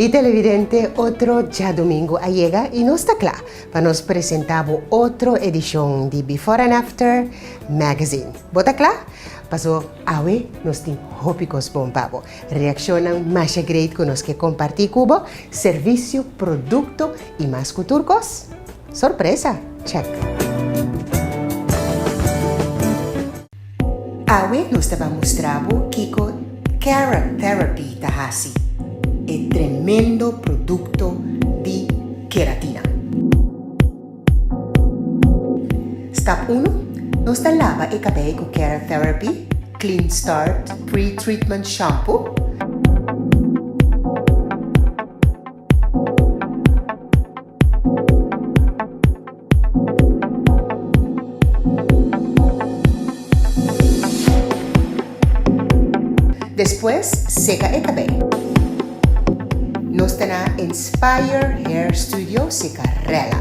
Y televidente, otro ya domingo llega y no está claro. Para nos presentamos otra edición de Before and After Magazine. ¿Bota claro? Pasó awe nos tin hópicos bombabo. Reaccionan más great con los que compartí cubo, servicio, producto y más cuturcos. Sorpresa, check. Awe nos estaba mostrando Kiko Carrot Therapy Tahasi, el tremendo producto de queratina. Step 1. Nos lava el cabello con Carrot Therapy, Clean Start Pre-Treatment Shampoo. Después, seca el cabello. Nos tenemos Inspire Hair Studio Secarela.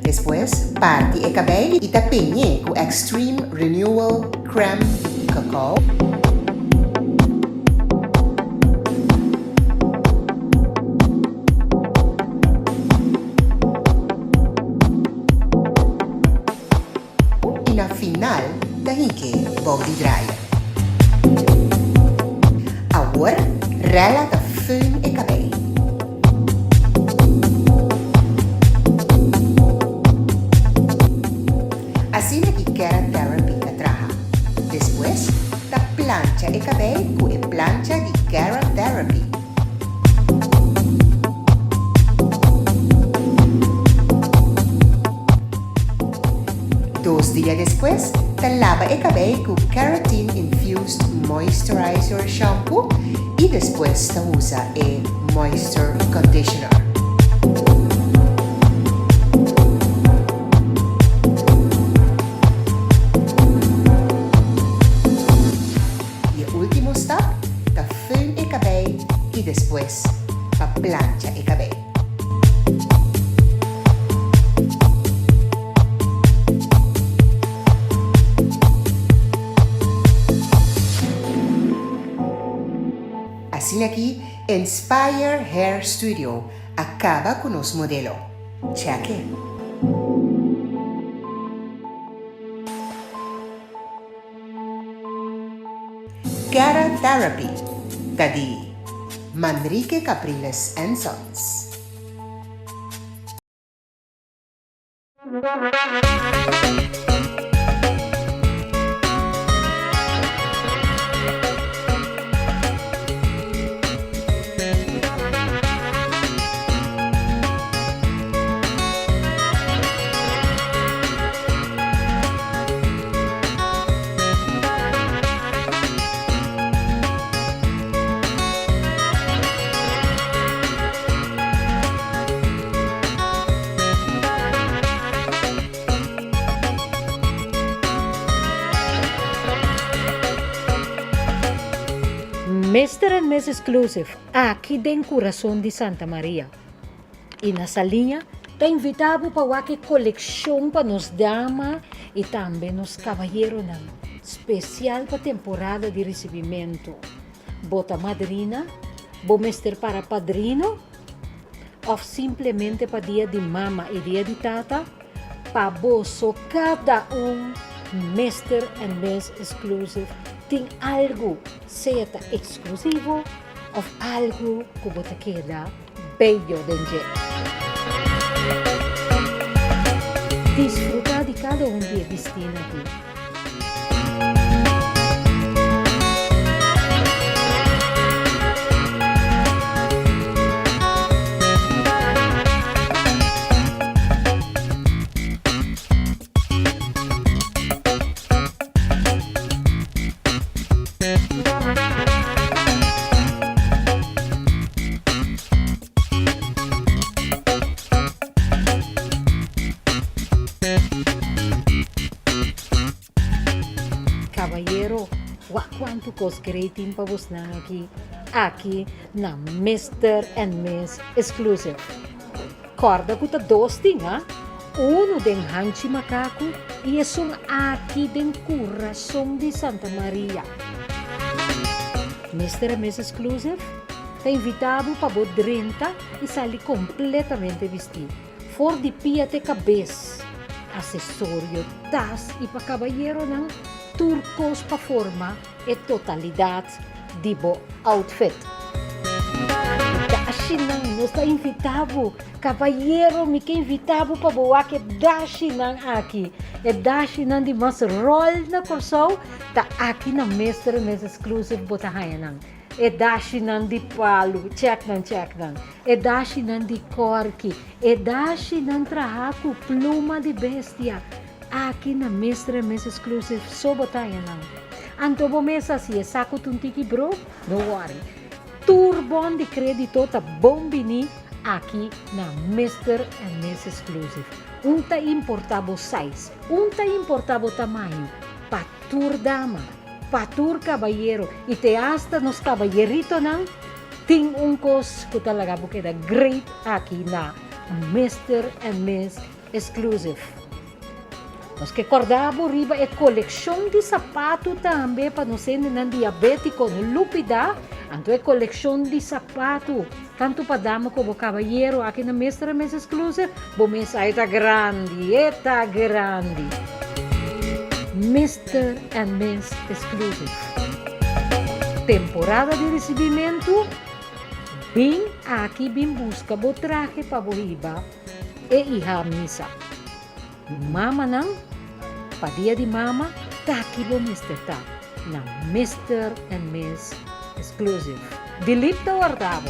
Después, parte el cabello y te peñe con Extreme Renewal Creme Cacao. Y al final, te hinque body dryer. Ahora, rela de föhn el cabello. Así que Carrot Therapy te traja. Después, te plancha el cabello con la plancha de Carrot Therapy. Dos días después, te lava el cabello con Keratin Infused Moisturizer Shampoo y después te usa el Moisture Conditioner. Y el último step, te föhn el cabello y después te plancha el cabello. Así aquí, Inspire Hair Studio acaba con los modelos. Cheque. Carrot Therapy, Tadi, Manrique Capriles and Sons. Mr. and Miss Exclusive, aqui den coração de Santa Maria. E nessa linha, te invitamos para uma coleção para nos damas e também nos cavalheiros, especial para a temporada de recebimento. Bota madrina, bo Mr. para padrino, ou simplesmente para dia de mama e dia de tata, para boso cada Mr. and Miss Exclusive tem algo, seja exclusivo ou algo que você queda bello de Disfrutar de cada dia destino aqui. Caballero, quanto cos greeting pa vos na aqui na Mr. and Miss Exclusive. Corda ko ta dos ting, ha? Uno den Hanchi Macaco e son aqui den Coração de Santa Maria. Mr. and Miss Exclusive, te invitamos para o 30 e sair completamente vestido. For de pia te cabeça, acessório, tas e para caballeiro ng turcos para forma e totalidade de bo outfit. Dashi nang nos ta invitado, caballeiro me que invitado para boa que dashi nang aqui. E dashi nang di mas roll na corso, ta aqui na Mr. and Mrs. Exclusive botahayan nang. E dashi nang di palo, check nang. E dashi nang di corki, e dashi nang trahaku, pluma de bestia. Aqui na Mr. and Mrs. Exclusive so botahayan nang. Anto bomesa si e saco tuntiki bro, no worry. Turbon de crédito ta bombini aqui na Mr. and Mrs. Exclusive. Unta importabo size, unta importabo tamanho, patur dama, patur caballero, e te hasta nos caballerito nang ting uncos ko talaga bukeda great aqui na Mr. and Miss Exclusive. Nos que cordabo riba e coleção de sapato também para não ser nem diabético no lupida, anto é coleção de sapato tanto para dama como caballeiro aqui na Mr. and Miss Exclusive, bomesa eta grande. Mr. and Miss Exclusive. Temporada de recebimento, bem aqui bem busca bo traje para riba e iha misa. Mama nang, pa dia di mama, taki bo Mr. Ta, na Mr. and Miss Exclusive. Dilip da wardabo.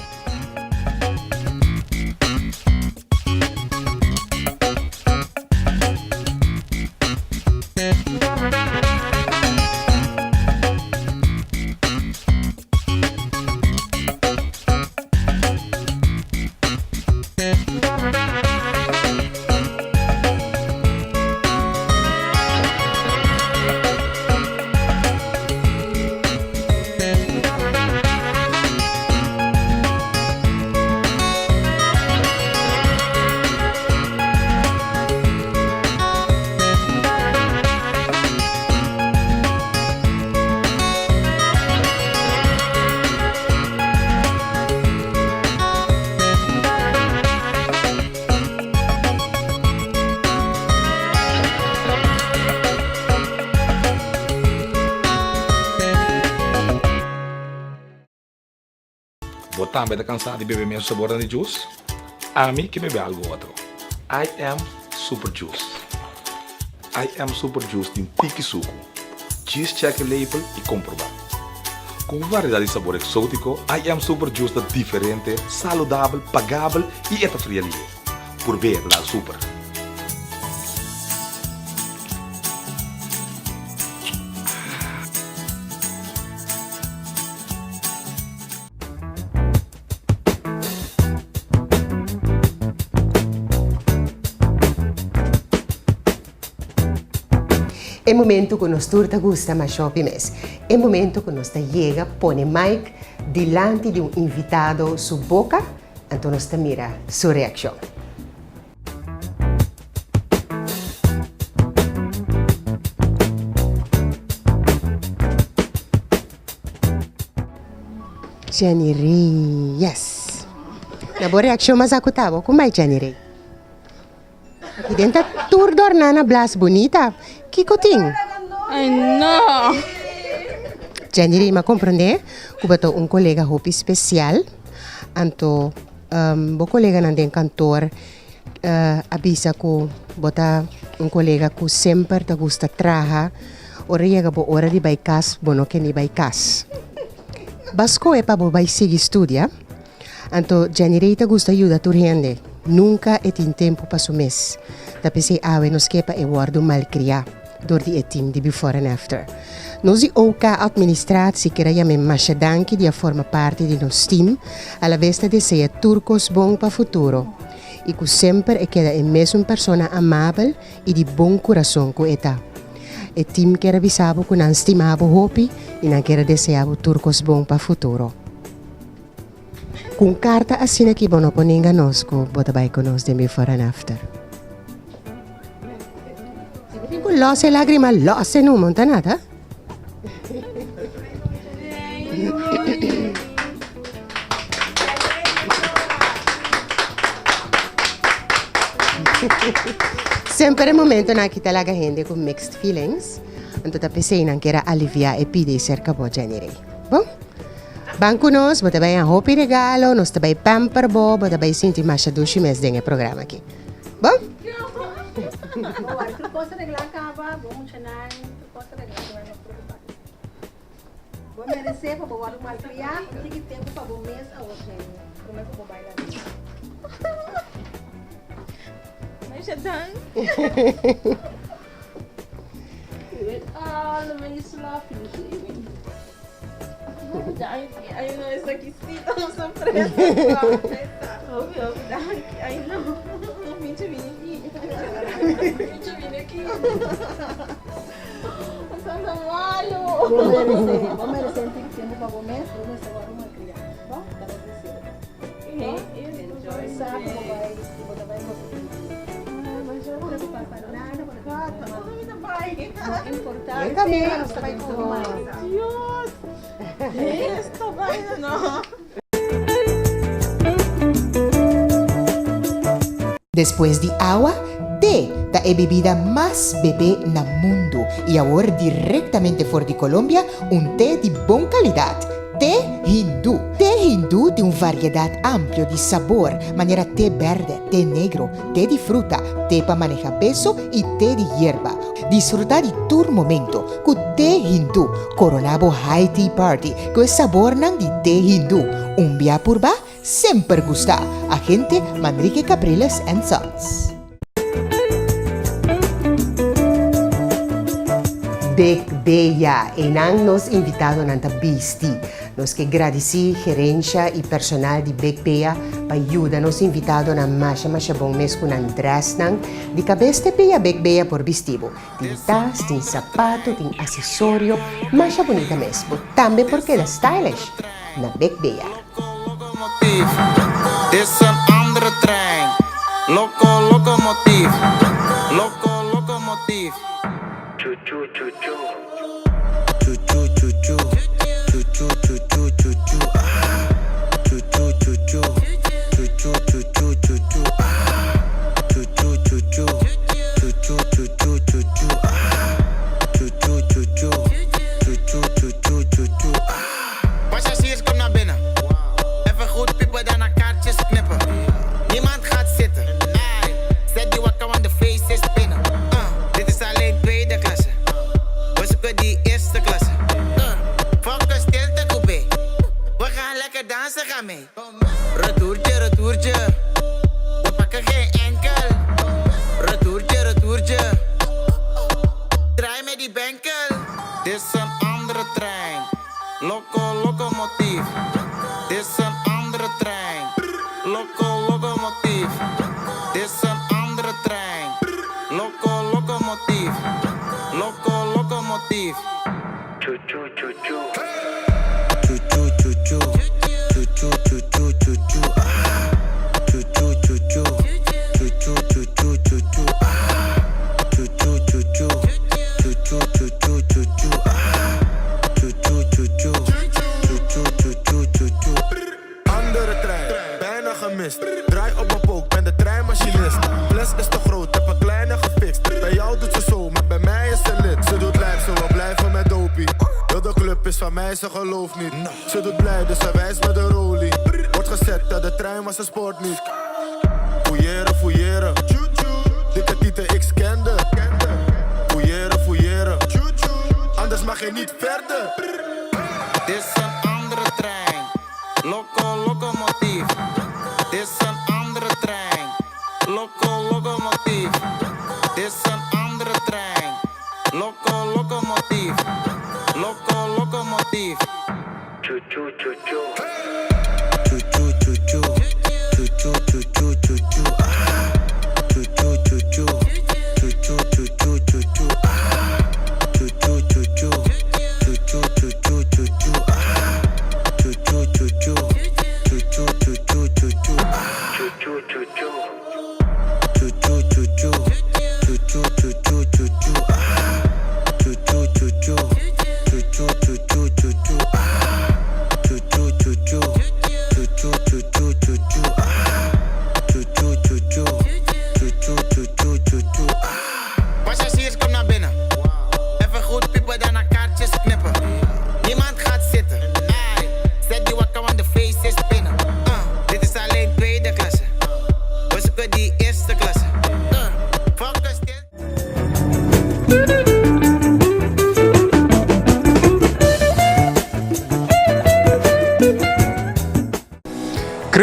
Também está cansado de beber mesmo sabor de juice? A mim que bebe algo outro. I am Super Juice. I am Super Juice tem pique suco. Cheese check label e comprovar. Com variedade de sabor exótico, I am Super Juice é diferente, saudável, pagável e é fria ali. Por ver lá super. É momento que nós turta gusta mais shopping mes. É momento que nós chega, põe mic delante de invitado sua boca, então nós mira sua reação. Janirei, yes. Na boa reação mas acutava, como é Janirei? Aqui dentro tur dornana blas bonita. Que cotinho? Ai, não! Janirei, mas compreende? Que botou colega hopi especial. Anto, o colega não tem cantor. Avisa que bota colega que sempre te gusta traja. Ora chega a hora de vai cas, bono que nem vai cas. Basco é para vai seguir estudia. Anto, Janirei te gusta ajuda tu rende. Nunca é tem tempo para o mês. Da pensei, nos kepa e guardo malcriar. Door die team die before and after. Nós ook a administratie queremos mais danke die forma parte de nosso team, alla vista de ser turcos bom para futuro. E que sempre é queda em mesmo persona amável e de bom coração com eta. E team quer avisava que não estimava hopi e não quer desejava turcos bom para futuro. Com carta assim aqui bom não ninguém nos que bota vai conosco de before and after. Losse lagrima, losse não monta nada. per el momento nakita la gente con mixed feelings. Anto ta peseinan que era alivia e pide cerca bo genere. Bom? Banco nos, bota bem a roupa e regalo, nos também pamper bo, bota bem sentir mais dushi mes denge programa aqui. Bom? Tu posso arreglar acaba, vamos chamar, tu posso arreglar, não é preocupar. Vou merecer para botar uma criar, tem que tempo para o mês a outra. Como é que eu vou bailar? Mas já tá. Ah, não me isso lá, filho. Ai, não, isso aqui sim, tá uma surpresa. Ai, não. Mentira, vim aqui. Santa Mario. Vou merecer, tem que tempo para o mês, vou merecer agora uma criar. Bom, tá bom, sabe, vou dar mas eu não vou passar nada, não importa. Vem caminho, você vai com Dios. Esta vaina no. Después de agua, té, da é bebida más bebé na mundo. Y ahora directamente fuera de Colombia, un té de buena calidad. Té hindú. Té hindú de una variedad amplia de sabor, manera té verde, té negro, té de fruta, té para manejar peso y té de hierba. Disfrutar de tu momento con té hindú, coronabo High Tea Party, con sabor de té hindú. Un via purba, sempre gusta. Agente Manrique Capriles and Sons. Big Bella, enang nos invitado nanta bisti. Nos que agradeci gerência e personal de Big Bella para ajuda nos invitado na masha bom mês com Andrés nang de cabeça Bella Big Bella por vestido. Tem tas, tem sapato, tem acessório, masha bonita mesmo. Também porque é stylish na Big Bella. Dit is een andere trein. Locomotief. Locomotief. Choo choo choo choo. Choo choo choo choo. Choo choo choo choo choo choo. Choo choo choo choo. Choo choo choo choo choo choo. Choo choo choo choo. Choo choo choo choo choo choo. Choo choo choo choo. Choo choo choo choo choo choo. Passagiers, kom naar binnen. Even goed piepen, daarna kaartjes knippen. Niemand gaat zitten. Zet die wakker, want de feest is binnen. Dit is alleen tweede klasse. We zoeken die eerste klasse. Fuck een stilte coupé. We gaan lekker dansen, ga mee. Retourtje, retourtje. We pakken geen enkel. Retourtje, retourtje. Draai met die benkel. Dit is een andere trein. Locomotief. Dit is een andere trein. Locomotief. Dit is een andere trein. Locomotief. Locomotief. Choo choo choo choo. Choo choo choo choo. Choo choo choo choo choo choo. Choo choo choo choo. Choo choo choo choo choo choo. Choo choo choo choo. Choo choo choo choo choo choo. Choo choo choo choo. Choo choo choo choo choo choo. Andere trein, bijna gemist. Draai op mijn pook, ben de treinmachinist. Fles is te groot, heb een kleine gefixt. Bij jou doet ze zo, maar bij mij is ze lid. Ze doet lijf, ze wil blijven met dopie. Heel de club is van mij, ze gelooft niet. Ze doet blij, dus ze wijst met de rolie. Wordt gezet dat de trein, maar ze spoort niet. Fouilleren, fouilleren. Dikke tieten, ik scande. Fouilleren, fouilleren. Anders mag je niet verder. Dit is een andere trein. Locomotief. Dit is een andere trein. Locomotief. Dit is een andere trein. Locomotief. Locomotief. Choo choo choo choo. Choo choo choo choo. Choo choo choo choo choo choo. Choo choo choo choo. Choo choo choo choo choo choo. Choo choo choo choo. Choo choo choo choo choo choo. Choo choo choo choo. Choo choo choo choo choo choo. Choo choo choo choo. Choo choo choo choo. Choo choo choo choo choo choo. Choo choo choo choo. Choo choo choo choo choo choo. Choo choo choo choo.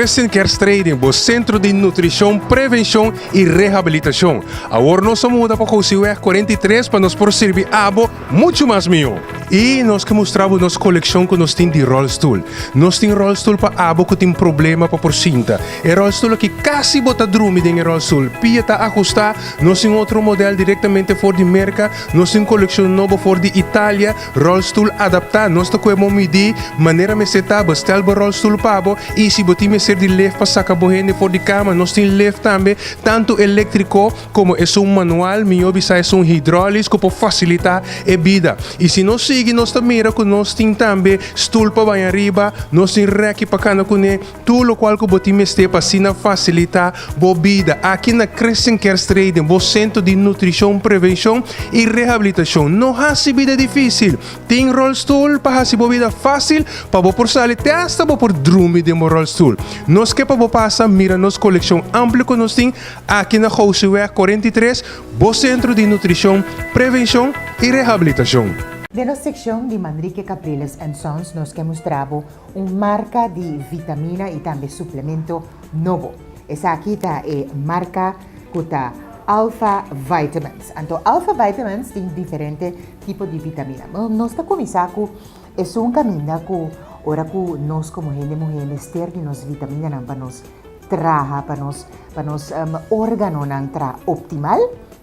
Christian Kerstreding, bo Centro de Nutrição, Prevenção e Reabilitação. Agora nós muda para o CUE 43 para nos por servir abo muito mais melhor. E nós que mostramos nossa coleção que nós temos de rollstool. Nós temos rollstool para abo que tem problema para por cinta. É rollstool que quase bota drume em rollstool. Pia tá ajustar. Nós temos outro modelo diretamente for de merca. Nós temos coleção nova for de Itália. Rollstool adaptar. Nós temos medir maneira me setar, bestel para rollstool para abo. E se botar me ser de leve para sacar bohende for de cama, nós temos leve também, tanto elétrico como é manual, melhor é hidráulico para facilitar a vida. E se nós seguimos, nós também nós temos também stool para banhar arriba, nós temos reque para cana com tudo o qual que botar este para facilitar a vida. Aqui na Christian Kerstreding, o Centro de Nutrição, Prevenção e Reabilitação. Não há vida difícil. Tem rollstool para a vida fácil, para por sair testa, para por dormir de rollstool. Nós que para passar, mira nossa coleção ampla que nós temos aqui na CUE 43, o Centro de Nutrição, Prevenção e Reabilitação. De nossa secção de Manrique Capriles Sons, nós que mostramos marca de vitamina e também suplemento novo. Essa aqui tá marca que tá Alpha Vitamins. Então, Alpha Vitamins tem diferentes tipos de vitamina. Nós está começando com caminho que ora que nós como gente mulher ter de nos vitamina para nos traja para nos órgano não tra optimal.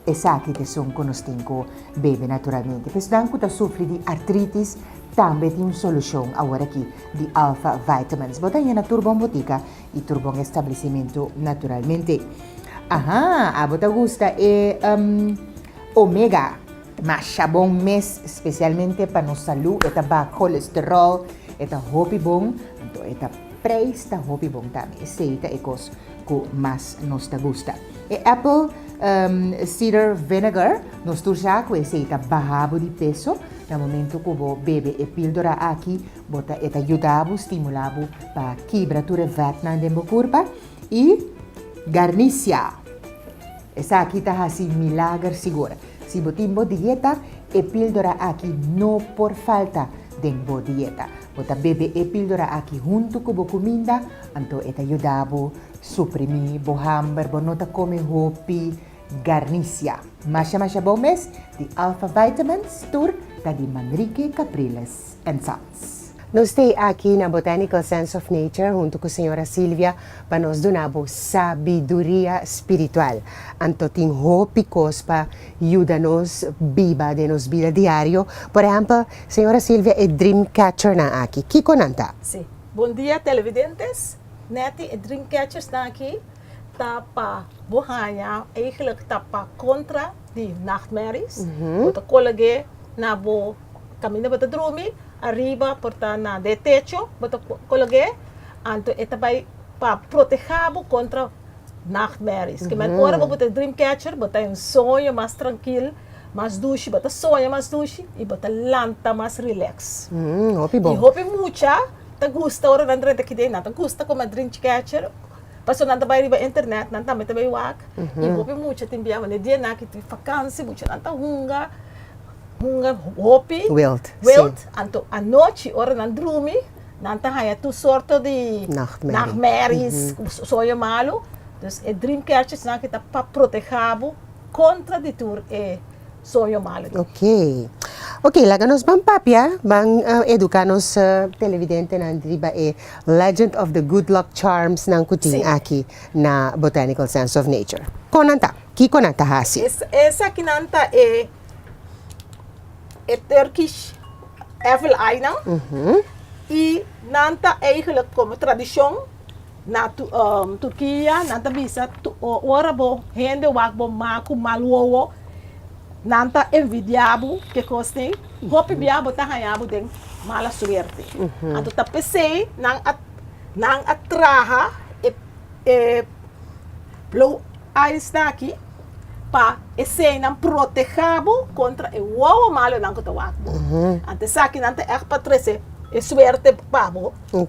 Essa aqui que são que nós temos que beber naturalmente. Mas dan que sofre de artritis, também tem uma solução agora aqui de Alpha Vitamins. Bota aí na Turbon Botica e Turbon Estabelecimento naturalmente. Aham, a bota gusta Omega. Mas bom mês, especialmente para nossa saúde, é baixo colesterol, é hopi bom, então é preço da hopi bom também. Essa é coisa que mais nos gusta. E Apple Cider Vinegar, nós já com esse barrabo de peso, no momento que você bebe a píldora aqui, bota ajudava, estimulava para quebrar o vet na corpo e garnicia. Essa aqui está assim milagre segura. Se você tem boa dieta, a píldora aqui não por falta de boa dieta. Você bebe a píldora aqui junto com a comida, então é ajudava suprimir o hamburger, não come hopi, garnicia. Mas bom mês de Alpha Vitamins, tour da de Manrique Capriles Sons. Nós estamos aqui na Botanical Sense of Nature junto com a senhora Silvia para nos dar sabedoria espiritual. Então, tem hopicos para ajudar-nos viva de nos vida diário. Por exemplo, senhora Silvia é Dreamcatcher na aqui. Que conanta? Sim. Bom dia, televidentes. Neti, a Dreamcatcher está aqui. Está para borranha, eigenlijk está para contra de nachtmerries. Bota colega na bo caminho para dormir. Arriba, portanto, na de techo, bota colega, então é também para proteger contra nachtmerries. Que mas agora vou botar Dreamcatcher, botar sonho mais tranquilo, mais duche, botar sonho mais duche e botar lanta mais relax. Hopi bom. E hopi mucha, tá gusta ora na aqui dentro, tá gusta como a Dreamcatcher. Passou nada vai riba internet, nada também wak. E hopi mucha tem biava ne dia na que tem vacância, mucha nada hunga. Hopi, Wilt. Anto a noite, ora não dorme, não há tu sorte de nachtmerries, sonho malo. Então, o Dreamcatcher está aqui para proteger contra de tur e sonho malo. Ok, lá nos vamos papia, vamos educar nos televidentes na driba Legend of the Good Luck Charms ng kuting aqui na Botanical Sense of Nature. Konanta, ki konanta hasi? Essa aqui nanta é Turkish Evil Eye não? E nanta eigenlijk como tradição na Turquia, nanta bisa ora bo hende wak bo maku malwowo nanta envidiabo que costem hopi biabo ta hayabo den mala suerte. Anto ta pensei nang atraha blow eyes daqui pa esse não protegabo contra o wow malo não que tawak. Antes aqui nanta é para trazer e suerte pabo. Em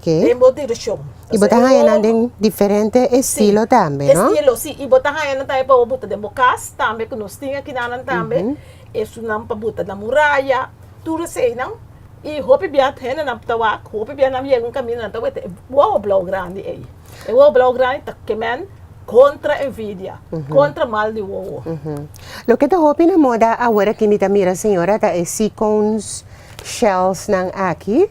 direção. E botar aí nandem diferente estilo também, não? Estilo, sim. E botar aí nandem para botar de bocas também que nós tinha aqui na também. Isso não para botar na muralha, tudo sei não. E hope biat hena na tawak, hope biat na mieng caminho na tawak. Wow, blow grande aí. Eu vou belangrijk dat kemen contra envidia, contra mal de wowo. Lo que está hoping na moda agora que me mira senhora tá é scones shells ng aki.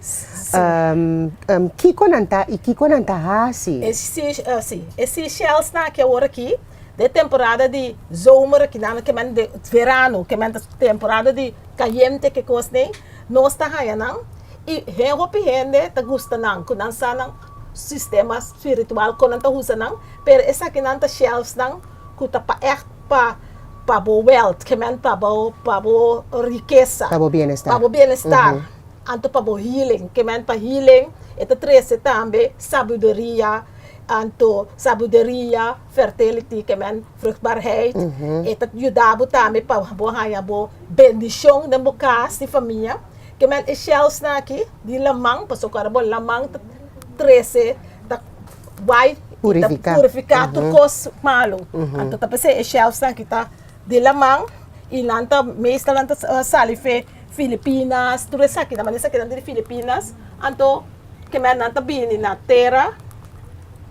Kiko nanta hasi. Esse shells na que agora aqui, de temporada de zomer, que não que men de verano, que men temporada de caliente que cosne, nós tá aí não. E hopi gente tá gusta não, com não sanang sistema spiritual com não tá usa não, pero essa que não tá shells não, que tá pa echt pa bo wealth, que men pa bo riqueza, Pa bo bienestar. pa bo bienestar, anto pa bo healing, que men pa healing, eta trece também sabedoria, anto sabedoria, fertility, que men vruchtbaarheid, eta ajudabo também pa bo haya bo bendição de bokas de família, que men e shells na aqui, de lamang, pasok karabo lamang trece da vai purificar tu cos malo. Anto tapos e shells na kita de lamang, ilanta meestal lanta salife Filipinas, tu resa kita manisa kita dari Filipinas, anto que men nanta bini na terra,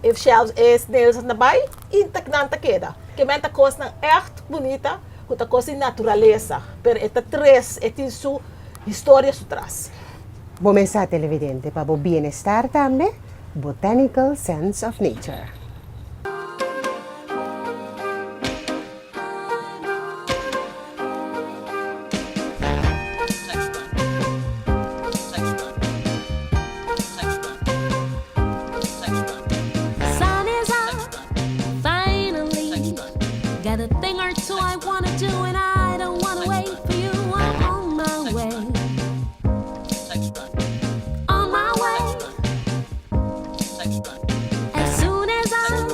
if shells is nails na bay, intak nanta queda. Que men ta cos na echt bonita, kuta cos de naturaleza, pero eta tres, eti su história su tras. Bo mensaje televidente para bo bienestar también, botanical sense of nature. Sun is up, finally. Got a thing or two I wanna do, and I don't wanna wait for you. I'm on my way. On my way. As soon as I'm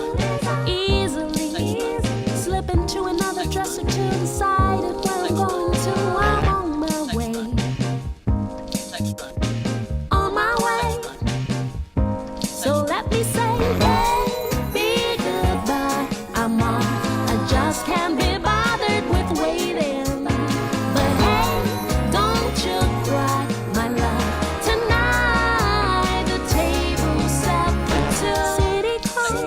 easily slip into another dress or two, decided where I'm going to. I'm on my way. On my way. So let me say, baby, goodbye. I'm on. I just can't be bothered with waiting. But hey, don't you cry, my love. Tonight the table's set for two. City calls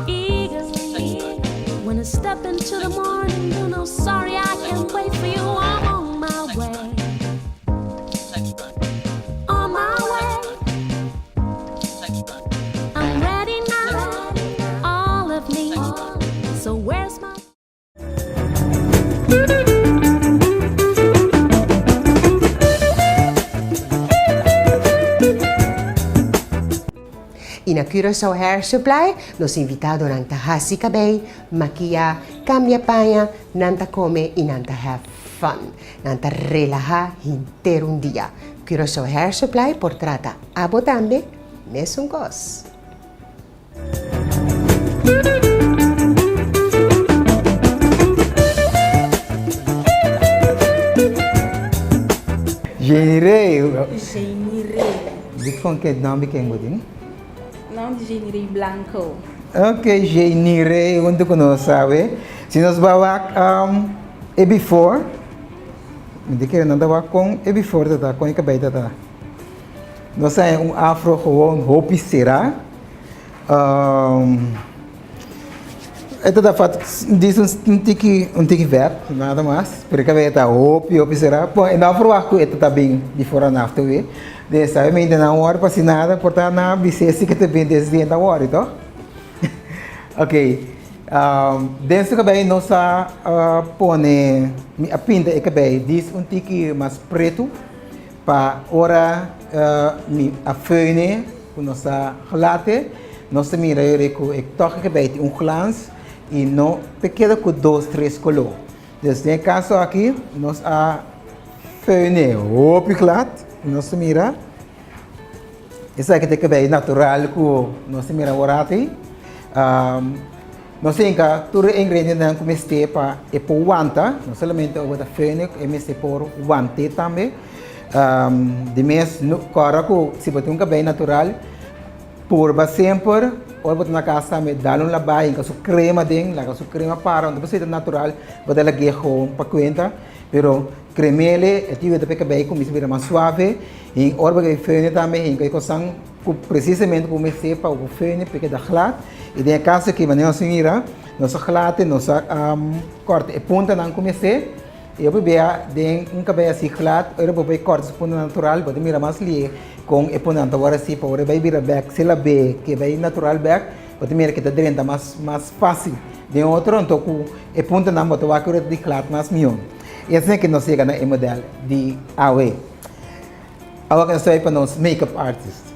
eagerly. When I step into the morning, you know, sorry, I can't wait for you. I'm on my way. On my way. I'm ready now, all of me. So where's my... E na Curaçao Hair Supply, nos invitado nanta hasi cabay, maquia, cambia panha, nanta come e nanta have fun. Nanta relaja inteiro dia. Curaçao Hair Supply por trata abo tambe, mesmo gos. Genirei. Dit van kijk naam ik moet doen. Não de Genirei Blanco. Ok, Genirei, onde conosco sabe. Se nós vamos e before, me dizer não dá com e before tá com que baita tá. Nós é afro gewoon hopi será. Ito dapat diz um tiki verb, nada mais. Porque baita hopi será. Pô, e na afro aku ito tá bem before and after we. De sabe me ainda não hora para nada, portanto na bicese que também desde da hora, então. Ok. Dentro do cabelo nós põe a pinta e cabelo diz tiki mais preto para ora a fune com nossa relate nós mira eu com toque cabelo glans e não pequeno com 2, 3 colores. Nesse caso aqui nós a fune opiclat nós mira essa aqui tem cabelo natural com nós mira orate. Nós temos todos os ingredientes que comeste para o guanta, não somente o da fênix, mas por guante também. De mês, agora se você tem cabelo natural, por sempre, ou você na casa me dá um labai, com sua crema dentro, com sua crema para, onde você é natural, você dá aqui para conta, pero cremele, é tipo de cabelo como se vira mais suave, e hora que fênix também, que coisas precisamente comecei para o fene porque da glad e de caso que maneira senhora nossa glad nossa corte e ponta não comecei eu bebia de cabelo assim glad eu bebia corte ponta natural pode mirar mais ali com e ponta agora assim para vai virar back se la be que vai natural back pode mirar que tá dentro mais fácil de outro então com e ponta não botar o corte de glad mais mion e assim que nós chega na modelo de awe agora nós vai para nós makeup artist.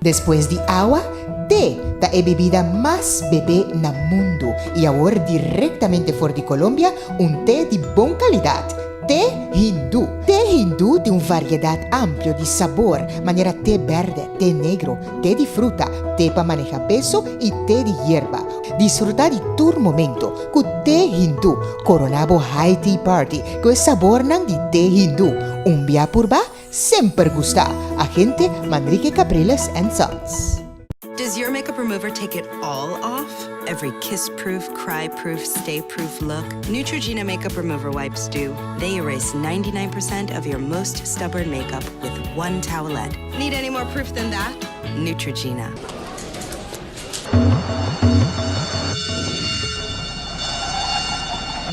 Después de agua, té, da é bebida más bebé na mundo y ahora directamente fuera de Colombia, un té de buena calidad. Té hindú. Té hindú de una variedad amplia de sabor, manera té verde, té negro, té de fruta, té para manejar peso y té de hierba. Disfruta de tu momento con té hindú, coronabo high tea party, con sabor de té hindú. Un via purba, sempre gusta. Agente Manrique Capriles and Sons. Does your makeup remover take it all off? Every kiss-proof, cry-proof, stay-proof look? Neutrogena makeup remover wipes do. They erase 99% of your most stubborn makeup with one towelette. Need any more proof than that? Neutrogena.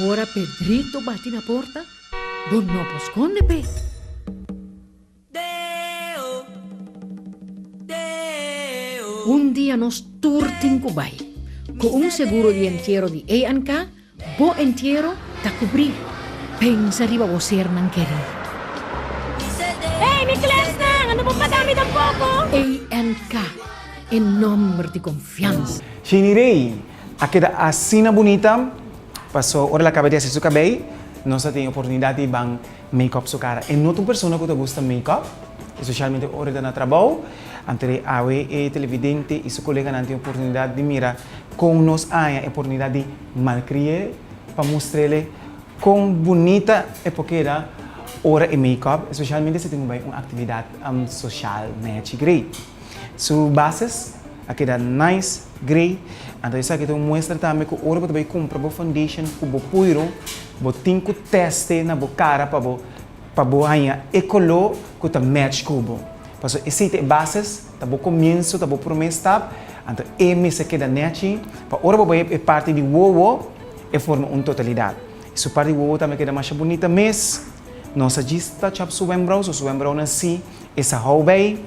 Ora Pedrito bate na porta. Bon no posconde, pe. Un día nos turtin kubay. Con un seguro de entierro de A&K, bo entierro ta cubrir. Pensa riba bo ser nang keri. Hey, may class na! Ano mo padami ng poco? A&K, en nombre de confianza. Shinirei, aquela assina bonita, passou ora la cabelo de su cabelo, nós temos oportunidade de bang make-up sua cara. E não tem pessoa que gosta de make-up, especialmente ora da trabalho, entre a e televidente e seu colega não tem oportunidade de mirar com nós a oportunidade de malcriar para mostrar-lhe com bonita é porque era ora e make-up, especialmente se tem uma atividade social net great. Su bases aquela nice great, então isso aqui então mostra também que ora você vai comprar uma foundation com o puro, você tem que testar na boa cara para você ganhar e color que tá match com o Paso existe bases, tabo comienzo, tabo promesa, então se queda neti, para ora vai é parte de wowo e forma uma totalidade. Isso parte de wowo também queda mais bonita, mas nossa gista chap suembro nasci essa hobby,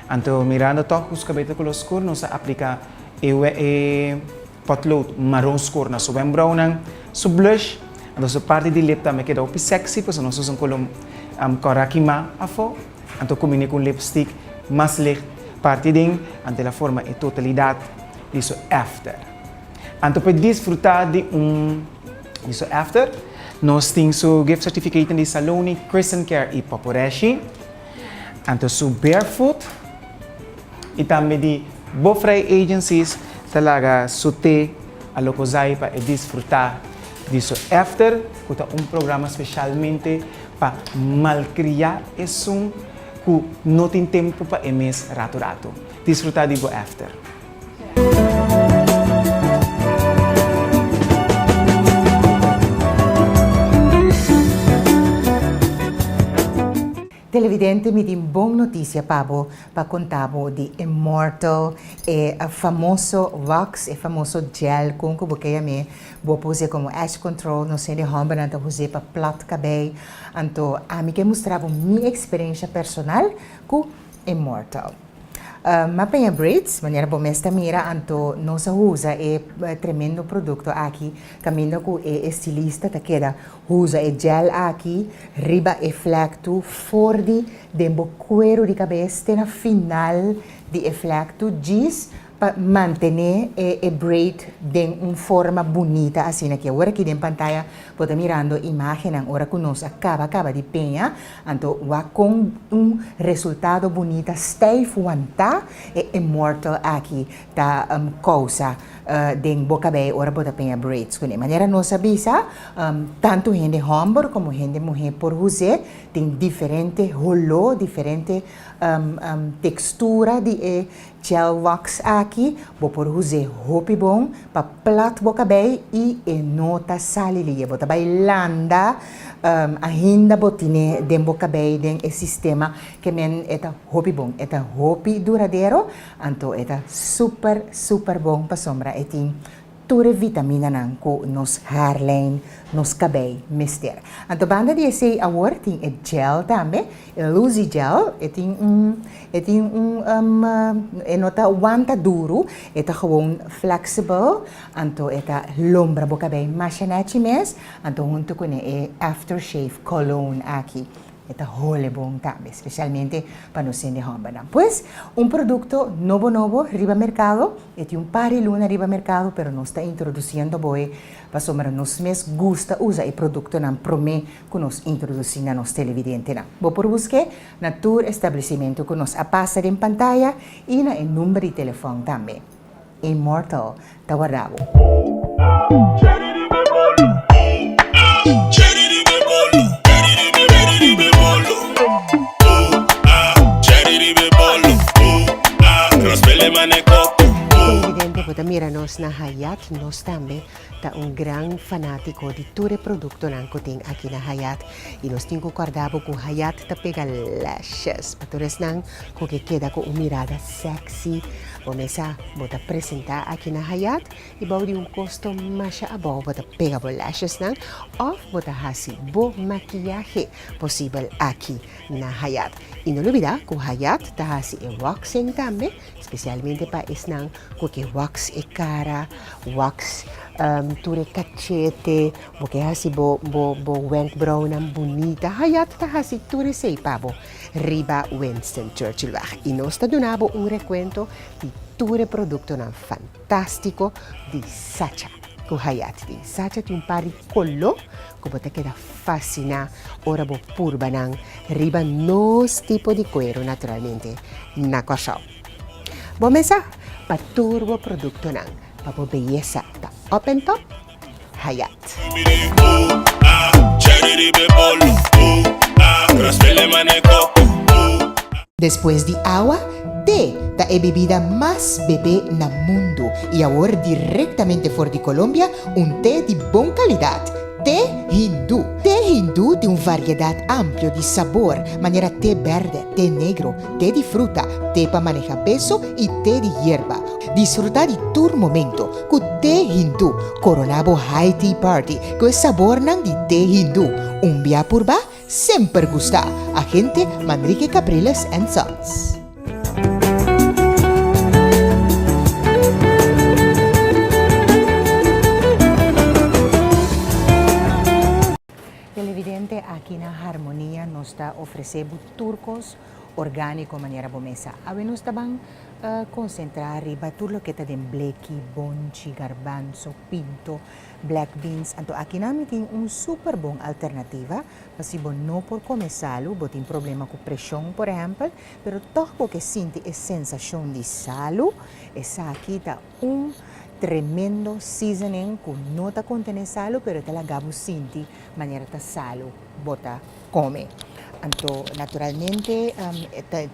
então mirando toque os cabelos color escuro, nossa aplica potlood marrom escuro na suembro nang su blush, então su parte de lip também queda sexy, pois nós usamos color corakima afo. Então combine com lipstick mais licht, parte ding, ante la forma e totalidade disso after. Então para desfrutar de disso after, nós temos o gift certificate de Saloni, Christian Care e Paporeshi. Então su Barefoot e também de Bofrey Agencies, talaga sute a locozai para desfrutar disso after, que é programa especialmente para malcriar isso que não tem tempo para emes rato. Desfrutar de go after. Televidente, me tem boa notícia para contar de Immortal, famoso wax, famoso gel com que você me vou usar como ash control, não sei de onde, então usar para plat cabelo, então a mim que mostrava minha experiência personal com Immortal. Mapenha braids, maneira bom esta mira, então nossa usa tremendo produto aqui, caminho com estilista, tá queda usa gel aqui, riba eflecto, forde de cuero de cabeça na final de eflecto, diz para manter braid de uma forma bonita, assim que agora aqui em pantalla pode mirando imagem agora que nós acaba de penha, então com resultado bonito, stay fuanta Immortal aqui tá causa de boca bem ora pode penha braids, de maneira nossa bisa, tanto gente homem como gente mulher por usar tem diferente rolo, diferente textura de gel wax aqui, vou por usar roupa bom para plat boca bem e nota salilia, bota vai landa ainda botine dembo cabei den e sistema que men eta hopi bom, eta hopi duradeiro, anto eta super bom pa sombra etin ture vitamina nan ko nos haarlijn, nos cabei mister. Anto banda di ese award ting e gel tambe, e luzi gel, enota wanta duro, eta gewoon flexible, anto eta lombra bo cabei machinachi mes, anto junto con e aftershave cologne aqui. Eta hole bom tambe, especialmente para nos de hombana. Pues, un producto novo riba mercado, eti un pari luna riba mercado, pero no está introduciendo boi, para nos mes gusta usa el producto nan prome que nos introducir na nos televidente na. Bo por busque na tour establecimiento que nos apasa en pantalla y na el número de teléfono también. Immortal, tawarabo. Televidente, puta mira nos na Hayat, nos tambe ta un gran fanático di ture producto nan kuting aquí na Hayat y nos tingo guardabo ku Hayat ta pega lashes patores nan ko que queda con una mirada sexy o mesa bota presenta aquí na Hayat y baudi un costo masha abo bota pega bo lashes nan of bota hasi bo maquillaje posible aquí na Hayat y no olvida ku Hayat ta hasi e waxing tambe especialmente pa isnang ko que wax e cara wax ture cachete, porque hasi bo went brown ang bonita, hayat ta hasi ture sei pabo, riba Winston Churchill wag. Y nos está donabo un recuento di ture producto ng fantastico di Sacha. Ku hayat di Sacha ti un pari collo, como te queda fascina, ora bo purba ng riba nos tipo di cuero naturalmente, nakoshaw. Bomesa, paturbo produkto ng papo belleza ta open top Hayat. Después de agua, té, la bebida más bebé na mundo y ahora directamente fuera de Colombia, un té de buena calidad. Té hindú. Té hindú de una variedad amplia de sabor, manera té verde, té negro, té de fruta, té para manejar peso y té de hierba. Disfrutar de tu momento con té hindú, coronabo high tea party, con sabor nan de té hindú. Un via purba, sempre gusta. Agente Manrique Capriles and Sons. Televidente, aquí na Harmonia nos está ofrecendo turcos orgánico maneira bomesa. Awe nos tabang concentrar riba tudo lo que está den bleki, bonchi, garbanzo, pinto, black beans. Anto aqui namin tem super bom alternativa. Kasi bon no por comer salo, bo tem problema com pressão, por exemplo, pero toch porque sente a sensação de salo, essa aqui tá tremendo seasoning que não está contendo salo, pero te lagabo sinti maneira ta salo bota come. Anto naturalmente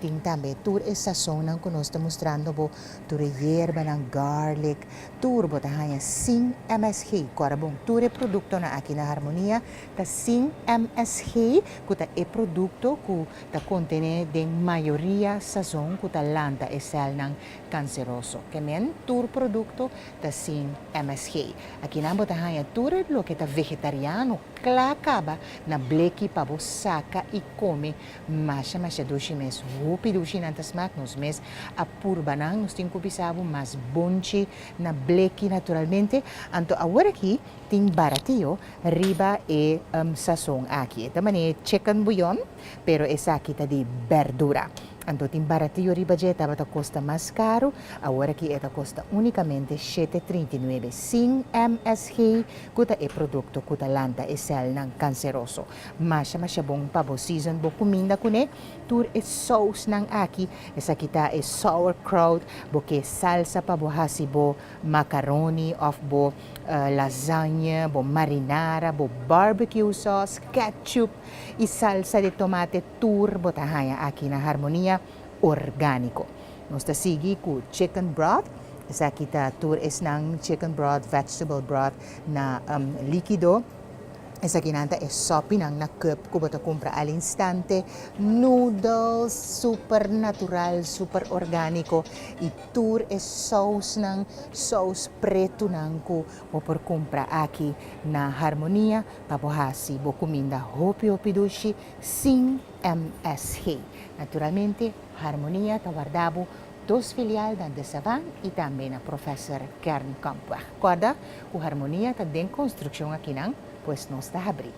tem também tur essa sazon que nós estamos mostrando bo tur hierba ng garlic, tur bota hanya sin MSG, kora bom tur e produkto na aqui na Harmonia ta sin MSG, kuta e produkto ku ta contene de maioria sazon kuta lanta e sel ng canceroso. Kemen tur produkto ta sin MSG. Aqui na bota hanya tur lo que ta vegetariano klakaba na bleki pabo saka e come masha dushi mes rupi dushi nantas mak nos mes apurba nang nos tin kupisabo mas bonchi na bleki naturalmente anto agora aqui tem baratillo riba e sazon aqui tamane chicken bouillon pero esa aqui tá de verdura. Anto tem baratillo riba jeta bata costa mais caro, agora que esta costa unicamente 7,39 sin MSG, kuta e produkto kuta lanta e sel ng canceroso. Masha bong pabo season bo kuminda kune, tur e sauce ng aki, esa kita e sauerkraut, bo ke salsa pabo hasi bo macaroni of bo lasagna, bo marinara, bo barbecue sauce, ketchup, e salsa de tomate tur bo tahaya aki na Harmonia orgánico. Nos ta sigi ku chicken broth. Sa kita tur is ng chicken broth, vegetable broth na liquido. Esa kinanta es sopi nang na cup ko bota compra al instante, noodles super natural, super organico, y tour es sauce preto nang ko por compra aqui na Harmonia papohasi bo comida hopi dushi sin MSG. Naturalmente Harmonia tawardabo dos filial da Desavan e também na Professor Kern Kampweg. Corda, o Harmonia está em construção aqui não, pois não está abrindo.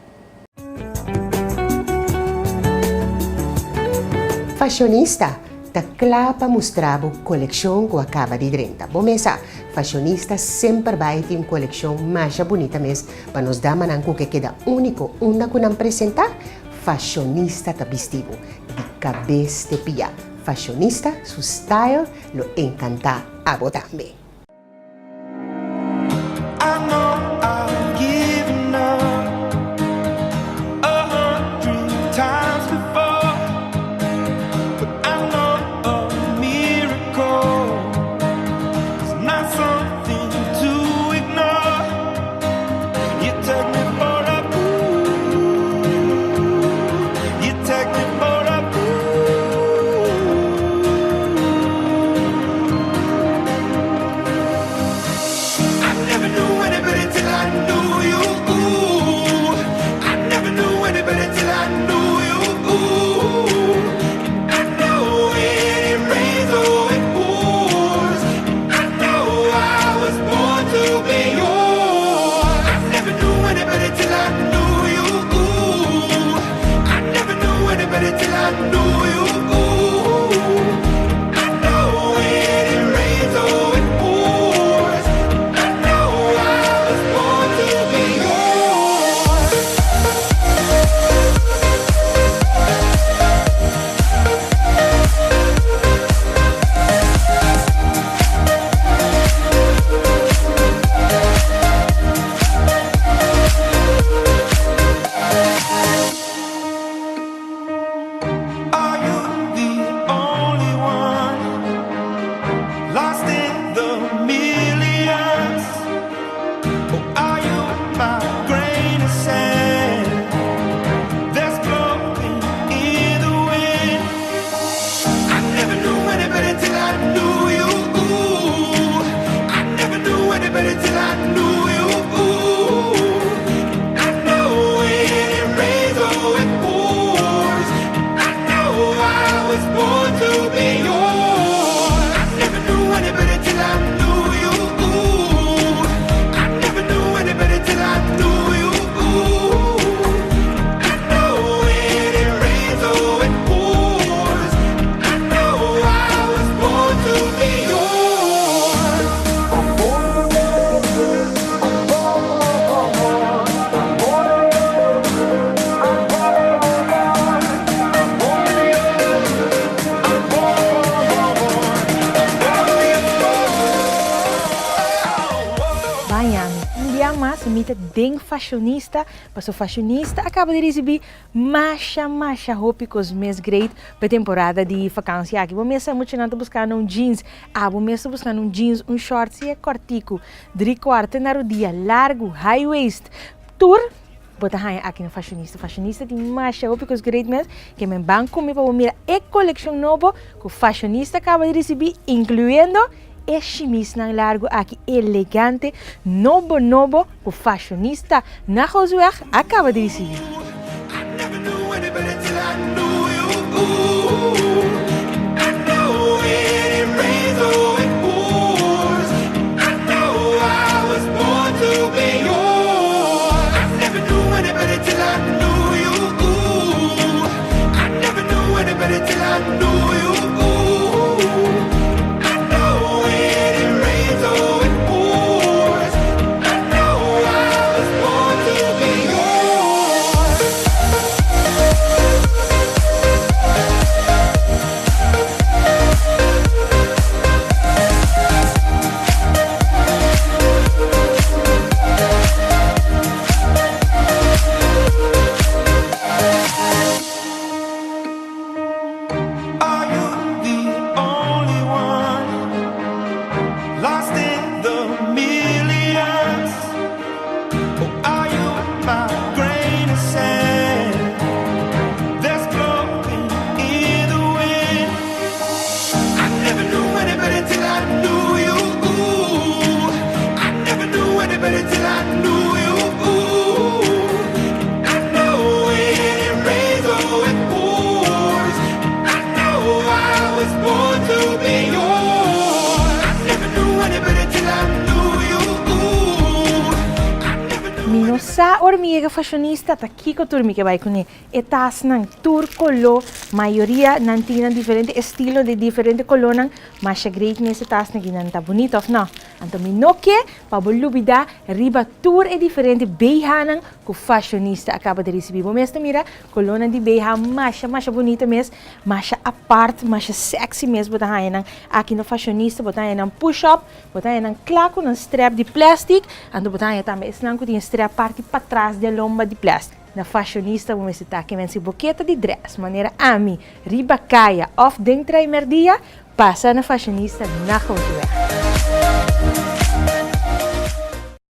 Fashionista, ta clapa mostrava coleção que acaba de 30. Bom, mesa, fashionista sempre vai ter uma coleção mais bonita mesmo, para nos dar mananco que queda único, onde que não apresentar, fashionista ta vestido, de cabeça de pia. Fashionista, su style lo encanta a vos también. Den fashionista, mas o fashionista acaba de receber masha roupas mais great para temporada de vacança aqui. Vou mesmo muito não buscar um jeans, vou mesmo buscar um jeans, um shorts e cortico, 3/4 na rodilha, largo, high waist, tour. Bota aqui no fashionista. Fashionista tem masha roupas great mesmo, que me banco me para mirar a coleção nova que o fashionista acaba de receber, incluindo e chemise na largo aqui elegante, novo, o fashionista na Roosweg acaba de receber. Sa hormiga fashionista ta kiko turmi que vai kuni etas nang tour kolo maioria nantinan diferente estilo de diferente kolonan mas great nesse tas na ginanta bonito of no anto minoke pabulubida riba tour é diferente beihanan ku fashionista acaba de receber bom mesmo mira colona de beiha masha bonita mes masha apart masha sexy mes botar hainang aqui no fashionista botar hainang push up botar hainang claco nang strap de plastic anto botar hainang também esse não tem strap parte para trás da lomba de plástico. Na fashionista, vamos citar que vem boqueta de dress, maneira ami, riba caia, off dentro da merdia, passa na fashionista na cultura.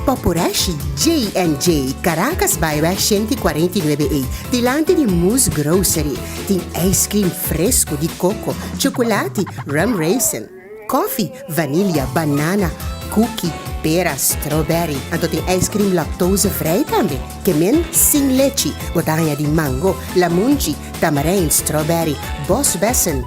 Popurashi J&J, Caracas Baiba 149A, delante de Moose Grocery. Tem ice cream fresco de coco, chocolate, rum raisin, coffee, vanilha, banana, cookie, pera, strawberry. Anto tem ice cream lactose vrij também. Kemen sem leche, botanya de mango, lamunchi, tamarind, strawberry, boss bessen,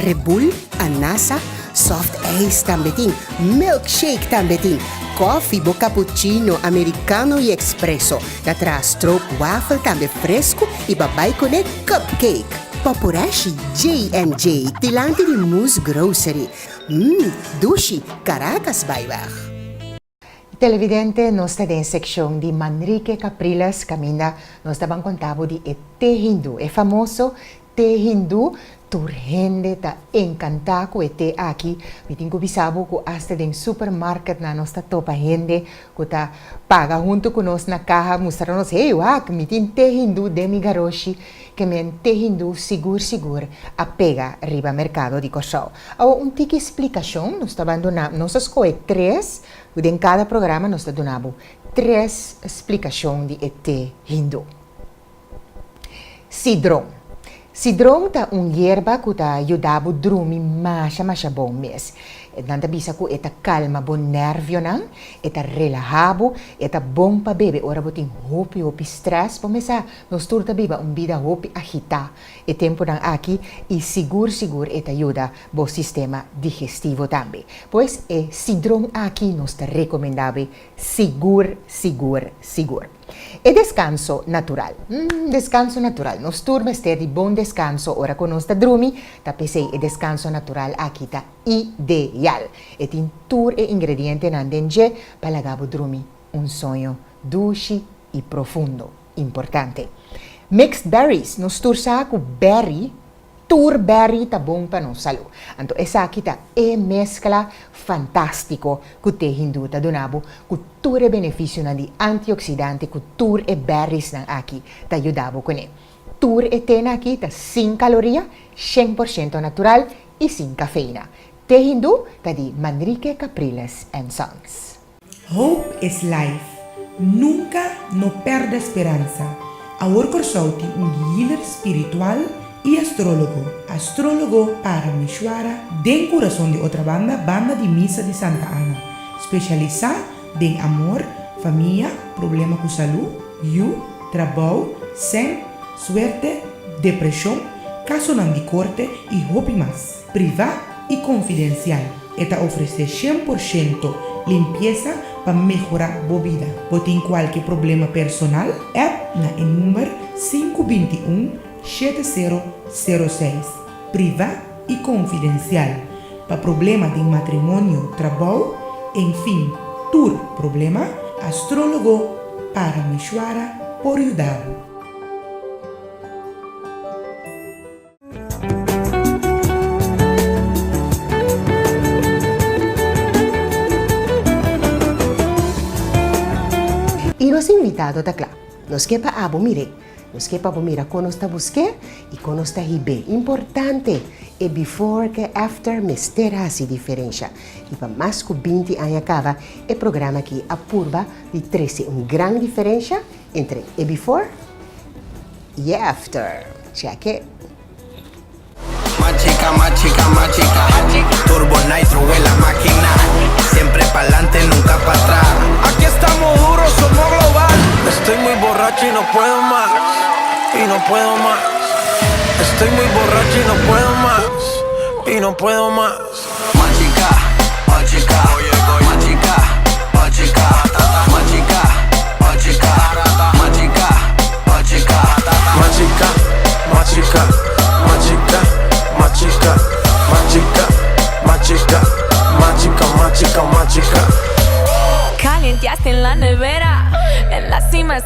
rebul, anasa, soft ice também tem, milkshake também tem, coffee, bo cappuccino, americano e expresso. Atrás, stroke waffle também fresco e babai com cupcake. Popurashi J&J, delante de Moose Grocery. Dushi, Caracas Baiba. Televidente, nós estamos em seção de Manrique Capriles, caminha, nós estamos contando de té hindu, é famoso té hindu, tur gente está encantada com o té aqui, me tenho que saber que hasta em supermercado na nossa topa gente que está paga junto com nós na caja, mostrando-nos, hey, me tem té hindu de Migaroshi, que men té hindu seguro apega riba mercado de Cochão. Agora, tica explicação, nós estamos dando, nós escolhemos três, em cada programa nós estamos dando três explicações de té hindu. Cidrão. Cidrão é uma erva que ajuda a dormir mais bom mês. Nanta bisa ko eta calma bon nervio nang, eta relajabo, eta bom pa bebe. Ora botin hopi stress, pomesa nos turta biba vida hopi agita. E tempo nang aqui e seguro eta ajuda bo sistema digestivo também. Pois cidrão aqui nos está recomendado seguro. E descanso natural. Descanso natural. Nos turma ter de bom descanso. Ora con nos ta drumi, ta pensei e descanso natural aqui ta ideal. E tem tur e ingrediente nan denje para gabo drumi sonho dulce e profundo. Importante. Mixed berries. Nos tur saco berry. Tur berry tá bom para nossa saúde. Então, essa aqui tá mescla fantástico que o té hindu tá donado, que tur é benefício de antioxidante, que tur é berries aqui tá ajudando com ele. Tur é té aqui tá sem caloria, 100% natural e sem cafeína. Té hindu tá de Manrique Capriles & Sons. Hope is life. Nunca no perde esperança. Agora Corsau tem healer espiritual e astrólogo Parameshwara, den coração de outra banda de Missa de Santa Ana, especializada em amor, família, problema com saúde, trabalho, sem, suerte, depressão, caso não de corte e hope mais, privado e confidencial. Esta oferece 100% limpeza para melhorar a vida. Botem qualquer problema personal, app na número 521-7006, privado e confidencial. Para problema de matrimônio, trabalho, enfim, todo problema, astrólogo Parameshwara por ajudar. E nos invitados da claro, nos que para abomire. Nos que para mira quando está busque e quando está ribe. Importante é before que after mistera essa diferença. E para mais que 20 anos acaba, é programa que apurva de 13 uma grande diferença entre e before e after. Já que Machica, turbo nitro en la máquina, siempre pa'lante, nunca para atrás. Aquí estamos duros, somos global. Estoy muy borracho y no puedo más, Estoy muy borracho y no puedo más, Machica, machica,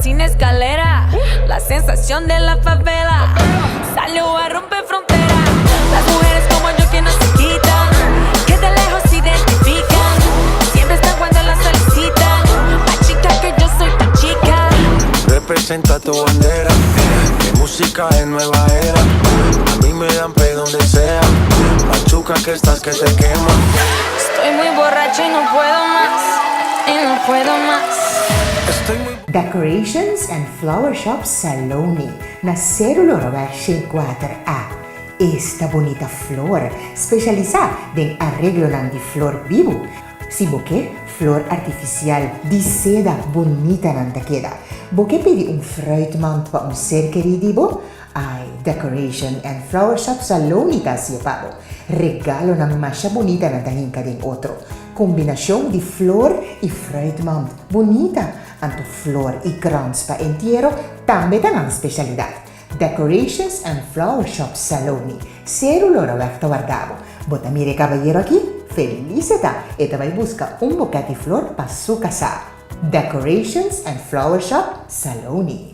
sin escalera. La sensación de la favela salió a romper fronteras. Las mujeres como yo que no se quitan, que de lejos se identifican, siempre están cuando las solicitan. La chica que yo soy tu chica. Representa tu bandera, mi música es nueva era. A mí me dan play donde sea, machuca que estás que te quema. Estoy muy borracho y no puedo más, y no puedo más. Decorations and Flower Shop Saloni, na Célula 4A. Esta bonita flor, especializada en arreglo de flor vivo. Si boque, flor artificial de seda bonita nanta queda. Boque pedi un fruitmand pa un ser querido, ay, Decoration and Flower Shop Saloni tasio pabo. Regalo na masha bonita nanta hinka den otro. Combinación de flor y fruitmand bonita. Anto flor y crowns pa entero, también dan specialidad. Decorations and Flower Shop Saloni. Célula vecta guardavo. Bota mire caballero aquí, felicita. E te vai busca un bouquet de flor pa su casa. Decorations and Flower Shop Saloni.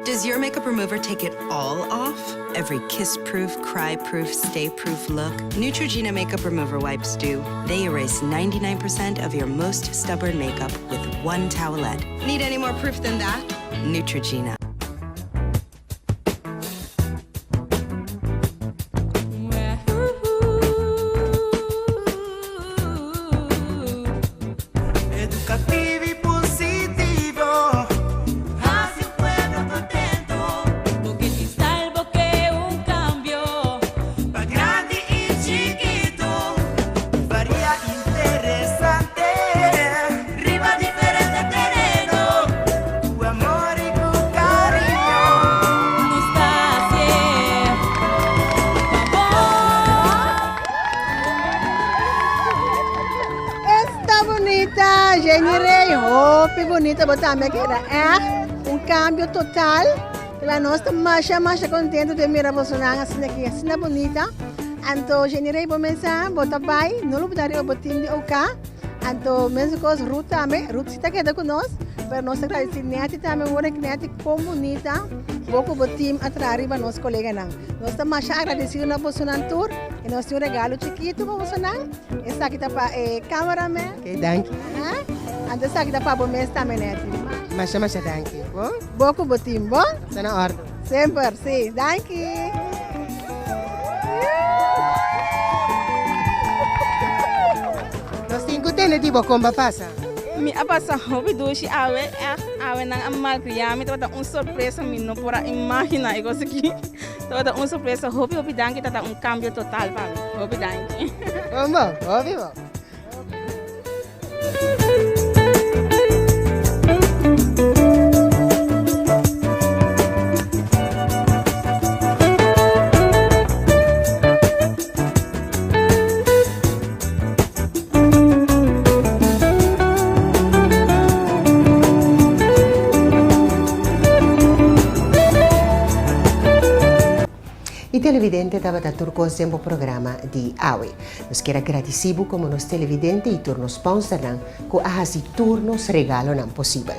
Does your makeup remover take it all off? Every kiss-proof, cry-proof, stay-proof look? Neutrogena Makeup Remover Wipes do. They erase 99% of your most stubborn makeup with one towelette. Need any more proof than that? Neutrogena. Educativo y positivo. Hacia un pueblo contento. Porque te salvo que un cambio. Pa' grande y chiquito. Varía interesante. Riva diferente terreno. Tu amor y tu cariño. No está Esta bonita, Jenny Ray, Hope bonita, botamos aqui é um cambio total. Nós estamos mais contentes de mirar você assim aqui, assim bonita. Então, Jenny Ray, vamos começar, bota pai, não lo botaria o botinho de OK. Então, mesmo com Ruth também, Ruth está aqui conosco. Para nós agradecer Nete também, agora que Nete como bonita, pouco botinho atrás para nosso colega não. Nós estamos mais agradecidos na você na tour e nós temos um regalo chiquito para você não. Essa aqui está para cameraman. Okay, danke. Ando sa kita pa bomesta também, Nete. Masha danke. Bom? Pouco botinho, bom? Está na ordem. Sempre, sim. Danke. Nós temos que tipo como passa. Mi apasa hobi doshi awe nang amal kriyami tata surpresa mi no pora imagina ego siki tata surpresa hobi danki tata cambio total pa mi hobi danki. Vamos, obvio. E televidente estava a turco sempre programa de AWE. Nós queremos agradecer como nos televidente e turnos sponsor que assim turnos regalo não possível.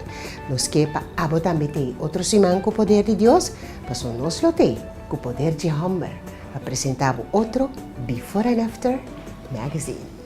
Nós queremos abo também ter outro semana com o poder de Deus, mas nós lo tem com o poder de Humber. Apresentava outro Before and After Magazine.